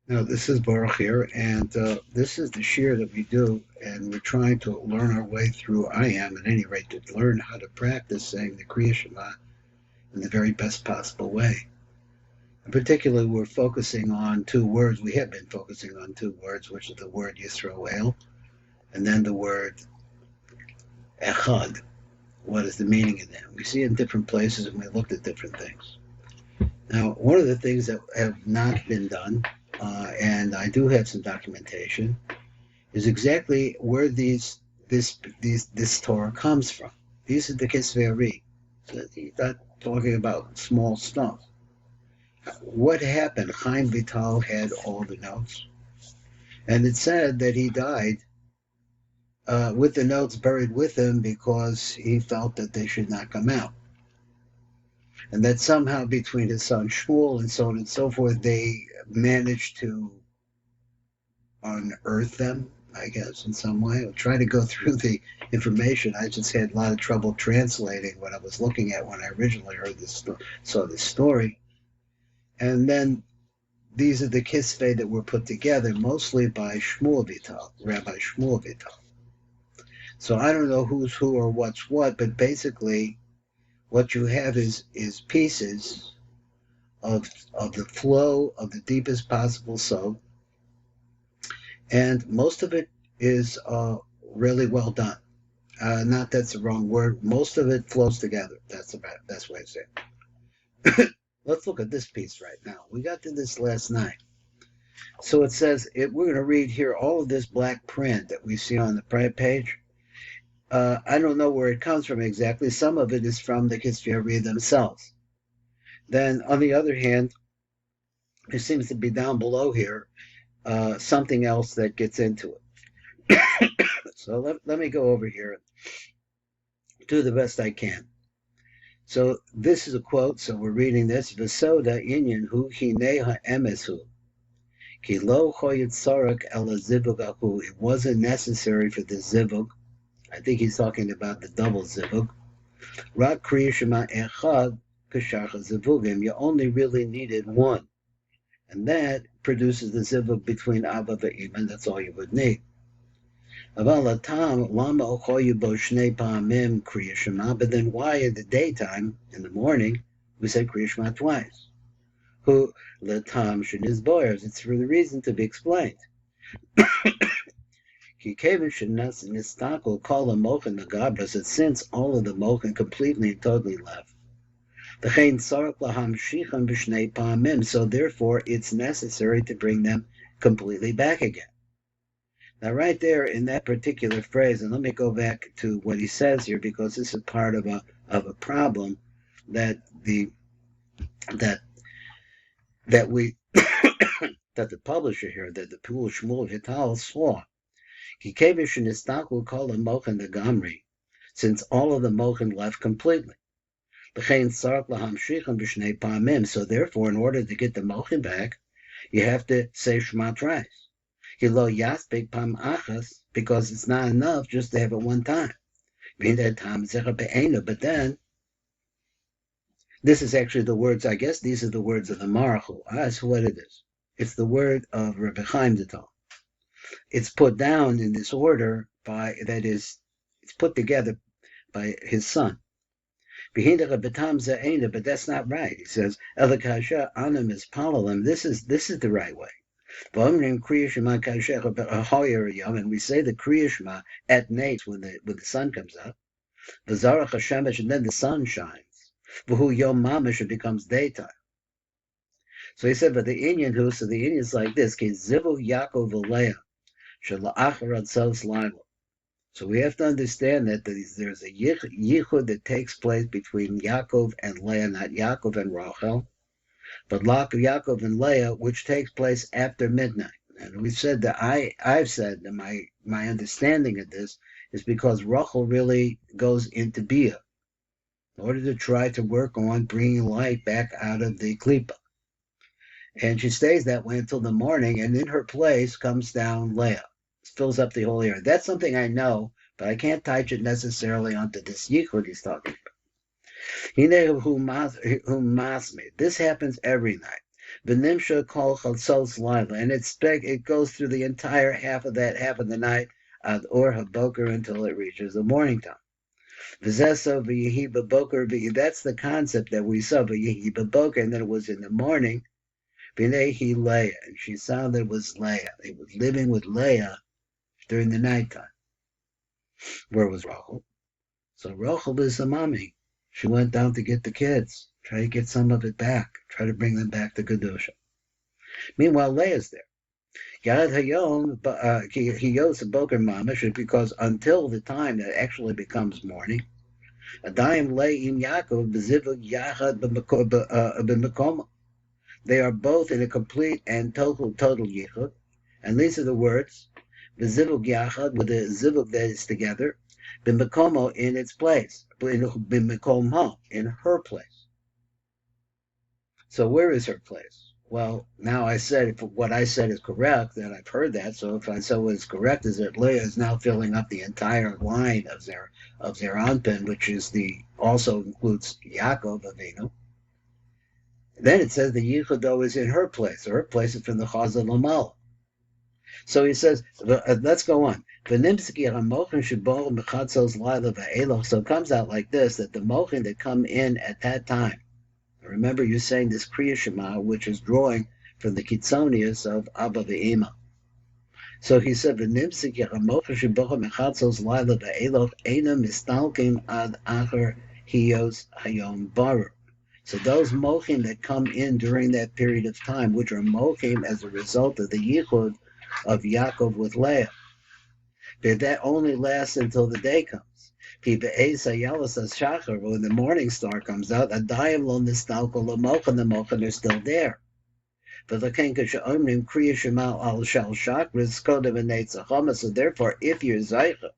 Now, this is Baruch here, and this is the shir that we do, and we're trying to learn our way through. I am, at any rate, to learn how to practice saying the Kriat Shema in the very best possible way. In particular, we're focusing on two words. We have been focusing on two words, which is the word Yisroel and then the word Echad. What is the meaning of that? We see it in different places, and we looked at different things. Now, one of the things that have not been done, and I do have some documentation, is exactly where this Torah comes from. These are the Kisvei ARI. So he's not talking about small stuff. What happened? Chaim Vital had all the notes, and it said that he died with the notes buried with him because he felt that they should not come out, and that somehow between his son Shmuel and so on and so forth, they managed to unearth them, I guess, in some way. I'll try to go through the information. I just had a lot of trouble translating what I was looking at when I originally saw this story. And then these are the kisvei that were put together mostly by Shmuel Vital, Rabbi Shmuel Vital. So I don't know who's who or what's what, but basically what you have is pieces of the flow of the deepest possible soul, and most of it is really well done. Not that's the wrong word. Most of it flows together. That's the best way to say it. Let's look at this piece right now. We got to this last night. So it says, we're going to read here all of this black print that we see on the page. I don't know where it comes from exactly. Some of it is from the Kisvei ARI themselves. Then, on the other hand, there seems to be down below here something else that gets into it. So let me go over here and do the best I can. So this is a quote, so we're reading this. V'soda inyan hu hinei ha'emes hu. Ki lo choyet sorek el zivug ahu. It wasn't necessary for the zivug. I think he's talking about the double zivug. Rak kriya shema echad k'sharcha zivugim. You only really needed one. And that produces the zivug between Abba and that's all you would need. But then why in the daytime, in the morning, we say Kriya Shema twice? Who latam shenizboyers? It's for the reason to be explained. That since all of the Mochin completely and totally left, so therefore it's necessary to bring them completely back again. Now, right there in that particular phrase, and let me go back to what he says here because this is part of a problem that the publisher here, that the Pul Shmuel Vital saw. Since all of the Mochin left completely. So therefore, in order to get the Mochin back, you have to say Shema twice. Because it's not enough just to have it one time. But then, this is actually the words, I guess these are the words of the Marachul. That's what it is. It's the word of Rebbe Chaim Vital. It's put down in this order it's put together by his son. But that's not right. He says, Anam is Palalim. This is the right way. And we say the Kriya Shema at night when the sun comes up. And then the sun shines. Yom Mamish, it becomes daytime. So he said, but the Indian so the Indian is like this. Zivu Yaakov Leah. So we have to understand that there's a yichud that takes place between Yaakov and Leah, not Yaakov and Rachel, but Yaakov and Leah, which takes place after midnight. And we said that I've said that my understanding of this is because Rachel really goes into Bia in order to try to work on bringing light back out of the klipa. And she stays that way until the morning, and in her place comes down Leah. Fills up the whole area. That's something I know, but I can't touch it necessarily onto this yichud he's talking about. This happens every night. V'nimsha kol chatzos laila, and it goes through the entire half of the night, ad or haboker, until it reaches the morning time. V'zeso v'yehi b'boker, that's the concept that we saw, v'yehi b'boker, and then it was in the morning. V'nehi Leah, and she saw that it was Leah. They were living with Leah during the nighttime. Where was Rachel? So Rachel is the mommy. She went down to get the kids, try to get some of it back, try to bring them back to Kedusha. Meanwhile, Leah's there. Yad Hayom, Hiyos Boker Mamish, because until the time that actually becomes morning, Adayim Le'im Yaakov B'zivug Yachad B'Mekom. They are both in a complete and total yichud, and these are the words: B'zivug Yachad, with the zivug that is together, B'Mekomo, in its place, B'Mekomha, in her place. So where is her place? Well, now I said, if what I said is correct, then I've heard that. So if I said what is correct is that Leah is now filling up the entire line of Zeranpin, which also includes Yaakov Avinu. Then it says the Yichudo is in her place. Her place is from the Chazal Lamala. So he says, let's go on. So it comes out like this, that the mochin that come in at that time, remember, you're saying this Kriya Shema, which is drawing from the Kitzonius of Abba Ve'ima. So he said, So those mochim that come in during that period of time, which are mochim as a result of the yichud of Yaakov with Leah, that only lasts until the day comes. When the morning star comes out, the mochin are still there. So therefore, if you're Zaycha,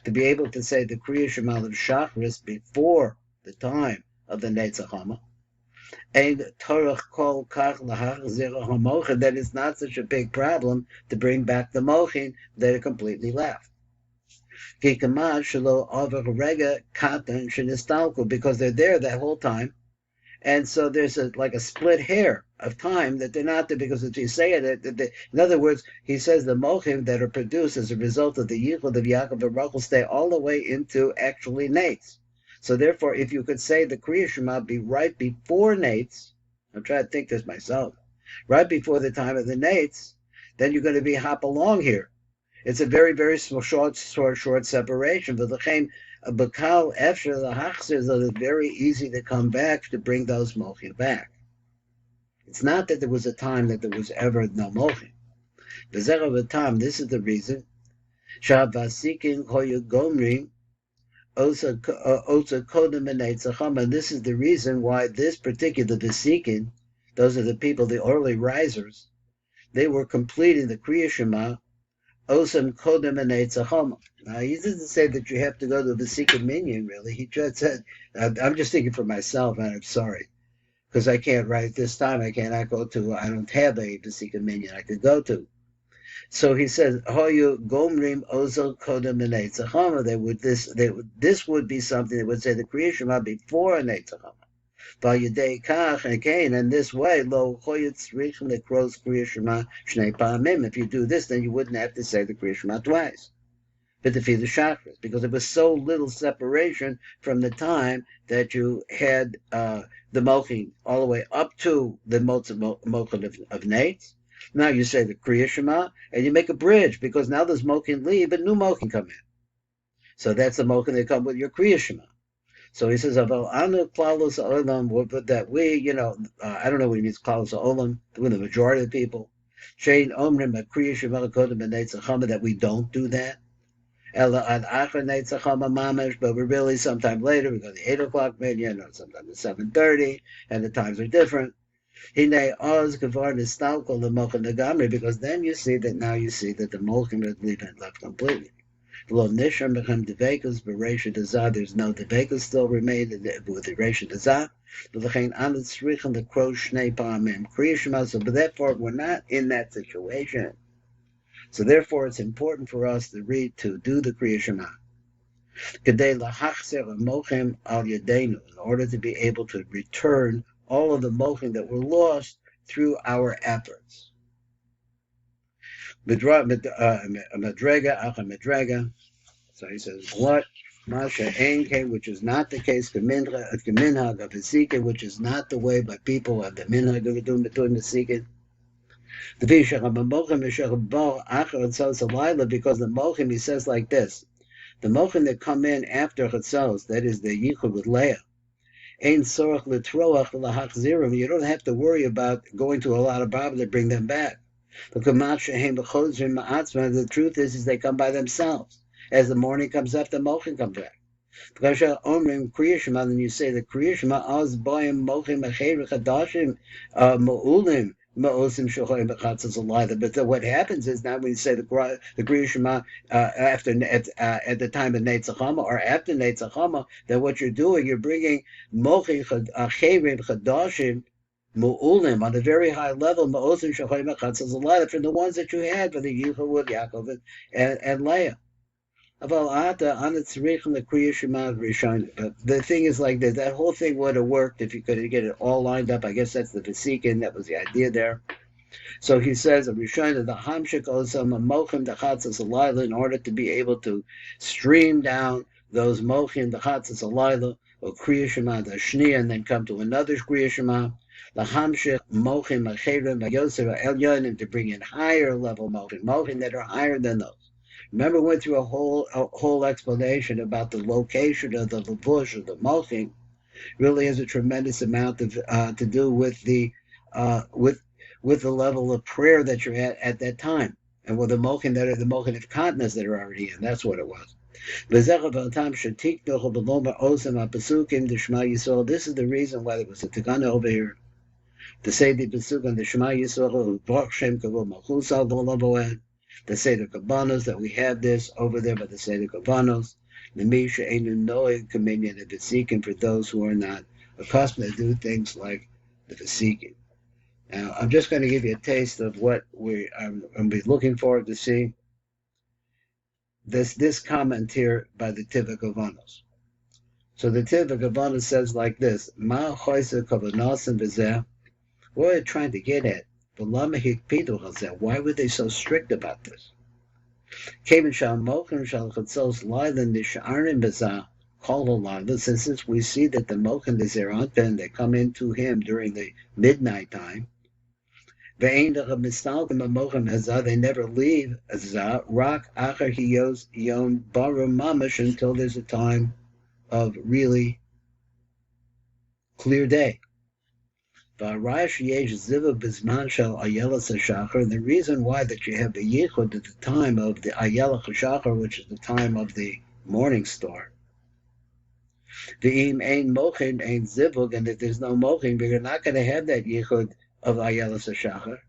to be able to say the Kriya Shema of Shachris before the time of the Netzachama, that is not such a big problem to bring back the Mochin that it completely left. Because they're there that whole time. And so there's like a split hair of time that they're not there, because as you say it, in other words, he says the mochim that are produced as a result of the yichud of Yaakov and Rachel stay all the way into actually Nates. So therefore, if you could say the Kriya Shema be right before Nates, I'm trying to think this myself, right before the time of the Nates, then you're going to be hop along here. It's a very, very short separation. But the Bakal after the Hachzers, it's very easy to come back to bring those mochim back. It's not that there was a time that there was ever no mochim. This is the reason. Shabasikin koyu gomrim osa kodem and this is the reason why this particular Vasikin, those are the people, the early risers, they were completing the Kriya Shema Osam Kodem and Eitzachoma. Now, he doesn't say that you have to go to the Vasikin Minyan, really. He just said, I'm just thinking for myself, and I'm sorry, because I can't write this time. I don't have a Vasikin Minyan I could go to. So he says, Hoyu Gomrim Ozo Kodem and Eitzachoma. This would be something that would say the Kriya Shema before an Eitzachoma. And this way, lo if you do this, then you wouldn't have to say the Kriya Shema twice. But the Shachris, because there was so little separation from the time that you had the Mochin all the way up to the Mochin of Nates. Now you say the Kriya Shema, and you make a bridge, because now there's Mochin leave, but new Mochin come in. So that's the Mochin that come with your Kriya Shema. So he says, that we, I don't know what he means, Klaus Olam, with the majority of people, that we don't do that. But we're really sometime later, we go to the 8 o'clock minyan, or sometimes it's 7:30, and the times are different. Because then you see that the Molchim is left completely. There's no devekas still remain with the Reisha Dazah. But therefore, we're not in that situation. So therefore, it's important for us to do the Kriya Shema. In order to be able to return all of the mochim that were lost through our efforts. Madrega, acha madrega. So he says, what? Masha Enke, which is not the case, Geminhag of Hesika, which is not the way by people of the Minhag of doing the Hesika. The Vishach of Mochin, Meshach Bo, Achar Chatzos Alayla, because the Mochin, he says like this, the Mochin that come in after Chatzos, that is the Yichud with Leah, Ein Sorach L'Troach L'Hachzirim, you don't have to worry about going to a lot of Bible to bring them back. The truth is they come by themselves. As the morning comes up, the Mochin comes back. Then you say the Kriat Shema Az Boyim Mochim Acher Chadashim Ma'ulim Ma'osim Shochim Bechatzos Alayla. But what happens is now when you say the Kriat Shema at the time of Neitzachama or after Neitzachama, that what you're doing, you're bringing Mochim Acherim Chadashim Mu'ulim on a very high level, Ma'osim Shochim Bechatzos Alayla, from the ones that you had for the Yichud, Yaakov, and Leah. But the thing is like this, that whole thing would have worked if you could get it all lined up. I guess that's the Vesikin, that was the idea there. So he says, the Hamshik Osam Mochim the Chatzos Alayla, in order to be able to stream down those Mochim the Chatzos Alayla, or Kriat Shema the Shnia, and then come to another Kriat Shema. The Hamshik Mochim Acherim Yosef El Yonim, to bring in higher level Mochim that are higher than those. Remember, we went through a whole explanation about the location of the levush, or the mochin. Really has a tremendous amount of to do with the level of prayer that you're at that time, and with the mochin that are the mochin of continence that are already in. That's what it was. This is the reason why there was a tikana over here to say the pasuk on the Shema Yisrael, the Seder Kabbanos, that we have this over there by the Seder Kabbanos. The Misha Einu Noeg Communion of Vesikin, for those who are not accustomed to do things like the Vesikin. Now, I'm just going to give you a taste of what I'm be looking forward to see. This comment here by the Tiva Kavanos. So the Tiva Kavanos says like this: Ma Choyse Kavanosim V'zeh. What are they trying to get at? Why were they so strict about this? Since we see that the Mochin is there and they come into him during the midnight time, they never leave until there's a time of really clear day. And the reason why that you have the yichud at the time of the ayelach shachar, which is the time of the morning star. The ain mochin ain zivug, and if there's no mochin, you're not going to have that yichud of ayelach shachar.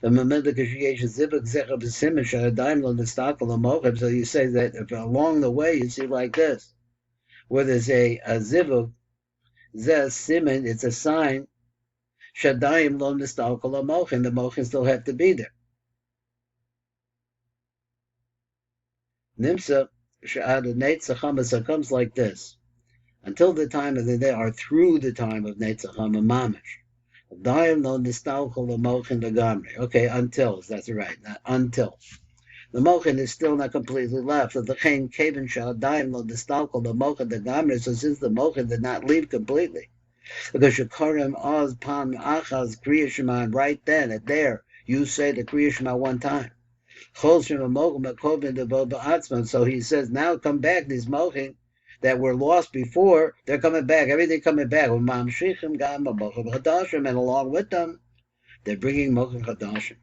The moment that zivug zechah b'simen shadaim lo nistakel mochin. So you say that if along the way you see like this, where there's a zivug, zeh simen, it's a sign. Shadayim lo nistalkal mochin, the mochin still have to be there. Nimsa sha'ad neitzachama, so it comes like this. Until the time of the day, or through the time of neitzachama mamish. Shadayim lo nistalkal mochin legamri. Okay, until, that's right, not until. The mochin is still not completely left. So the chen kevin sha'adayim lo nistalkal mochin legamri, so since the mochin did not leave completely, because Shekarim Oz Pam Achaz Kriat Shema, right then and there, you say the Kriat Shema one time. So he says, now come back, these mochin that were lost before, they're coming back, everything coming back. And along with them, they're bringing mochin chadashim.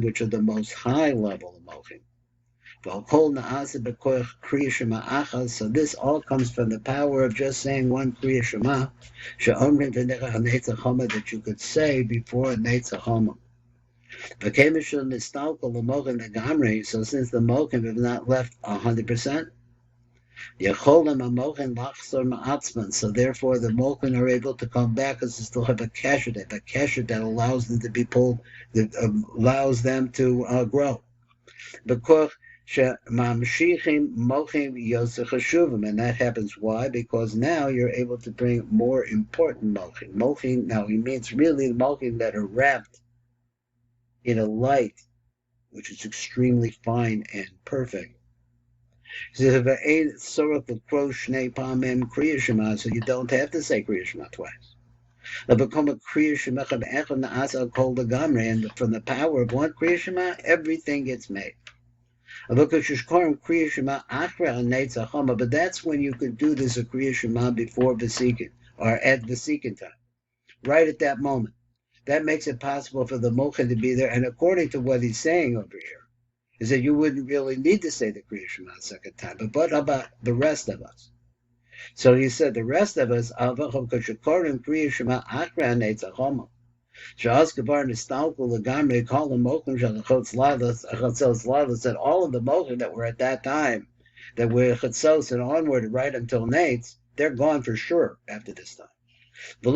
Which are the most high level of mochin. So this all comes from the power of just saying one Kriat Shema, that you could say before a Neitzachama. So since the Mochin have not left 100%, so therefore the Mochin are able to come back because they still have a keshet that allows them to be pulled, that allows them to grow. Mamshichim mochim yosech hashuvim, and that happens why? Because now you're able to bring more important mochim. Mochim now he means really the mochim that are wrapped in a light which is extremely fine and perfect. So you don't have to say Kriya Shema twice. And from the power of one Kriya Shema, everything gets made. But that's when you could do this Kriya Shema before Vesikin, or at Vesikin time, right at that moment. That makes it possible for the Mochin to be there, and according to what he's saying over here, is that you wouldn't really need to say the Kriya Shema a second time. But what about the rest of us? So he said the rest of us, that all of the Mochin that were at that time, that were Chatzos and onward right until Nates, they're gone for sure after this time. You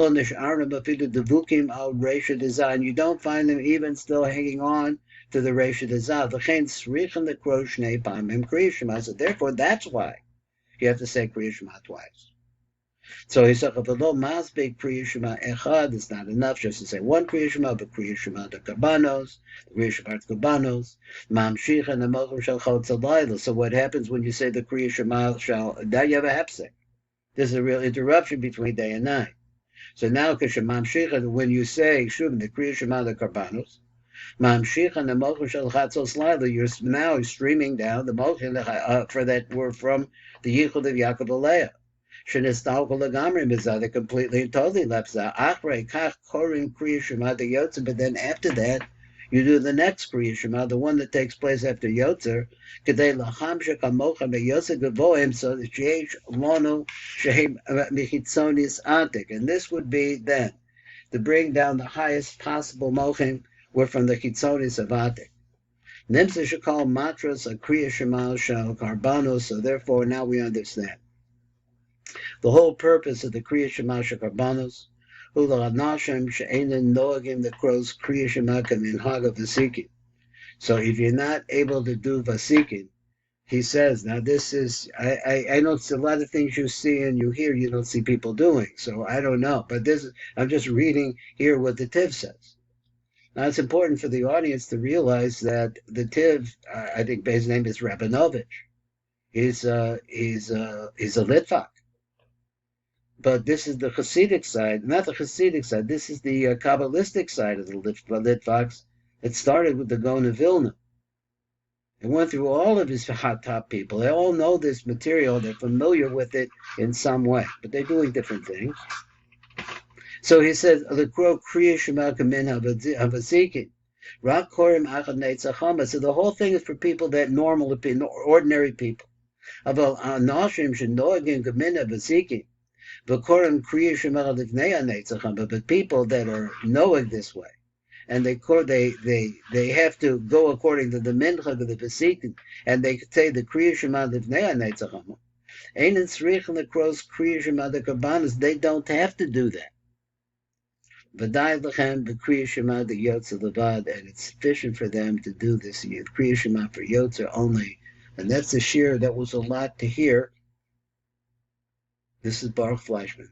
don't find them even still hanging on to the Reisha Dezah. So therefore, that's why you have to say Kriya Shema twice. So he said, Kriya Shema echad, it's not enough just to say one Kriya Shema, but Kriya Shema the Karbanos, the Kriya Shema the Karbanos, Mamshich and the Mochim shel Chotz Halayla. So what happens when you say the Kriya Shema shall, now you have a hepsek. There's a real interruption between day and night. So now, when you say Shuvim, the Kriya Shema the Karbanos, Mamshich and the Mochim shel Chatzos Laila, you're now streaming down the Mochim for that were from the Yichud of Yaakov Aleah. They're completely and totally left out. But then after that, you do the next Kriya Shema, the one that takes place after Yotzer, so that and this would be then to bring down the highest possible mochim were from the Chitzonis of Atik. Nimsa should call matras a Kriya Shema shel Karbanos, so therefore now we understand. The whole purpose of the Kriya Shema shel Karbanos, the crows Kriya Shema minhag Vasikin. So if you're not able to do Vasikin, he says, now this is, I know it's a lot of things you see and you hear, you don't see people doing, so I don't know. But this is, I'm just reading here what the Tiv says. Now it's important for the audience to realize that the Tiv, I think his name is Rabinovich, is a Litvak. But this is the Hasidic side, not the Hasidic side, this is the Kabbalistic side of the Litvaks. It started with the Gaon of Vilna. It went through all of his hot top people. They all know this material. They're familiar with it in some way, but they're doing different things. So he says, "The crow Kriya Shema Kamin Havasikin, Rak Korim Achad Neitzachama." So the whole thing is for people that ordinary people. Aval Anashim Shenoagim Kamin Havasikin, V'Korim Kriya Shema Livnei Neitzachama. But people that are knowing this way, and they have to go according to the minchag of the Vasikin, and they say the Kriya Shema Livnei Neitzachama. Ein Tzrich and the crows Kriya Shema the Karbanos. They don't have to do that. V'dai lechem b'Kriya Shema the Yotzer levad, and it's sufficient for them to do this Kriya Shema for Yotzer only, and that's a shir that was a lot to hear. This is Baruch Fleischman.